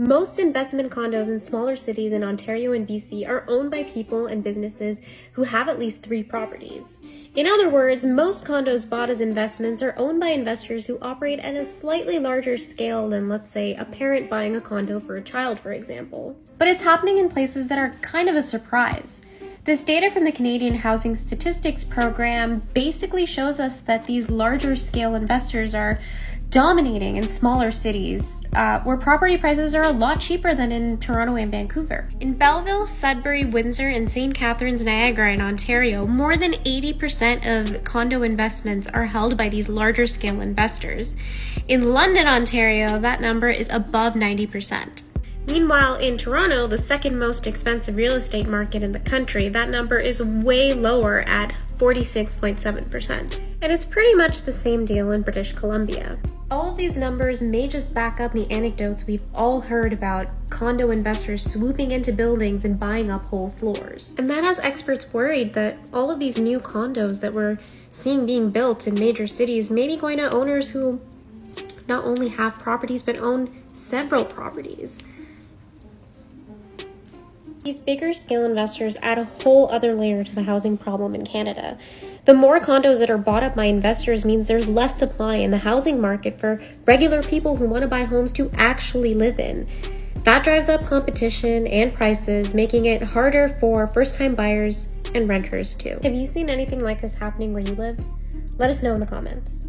Most investment condos in smaller cities in Ontario and BC are owned by people and businesses who have at least 3 properties. In other words, most condos bought as investments are owned by investors who operate at a slightly larger scale than, let's say, a parent buying a condo for a child, for example. But it's happening in places that are kind of a surprise. This data from the Canadian Housing Statistics Program basically shows us that these larger scale investors are dominating in smaller cities, where property prices are a lot cheaper than in Toronto and Vancouver. In Belleville, Sudbury, Windsor, and St. Catharines, Niagara in Ontario, more than 80% of condo investments are held by these larger scale investors. In London, Ontario, that number is above 90%. Meanwhile, in Toronto, the second most expensive real estate market in the country, that number is way lower at 46.7%. And it's pretty much the same deal in British Columbia. All of these numbers may just back up the anecdotes we've all heard about condo investors swooping into buildings and buying up whole floors. And that has experts worried that all of these new condos that we're seeing being built in major cities may be going to owners who not only have properties but own several properties. These bigger scale investors add a whole other layer to the housing problem in Canada. The more condos that are bought up by investors means there's less supply in the housing market for regular people who want to buy homes to actually live in. That drives up competition and prices, making it harder for first-time buyers and renters too. Have you seen anything like this happening where you live? Let us know in the comments.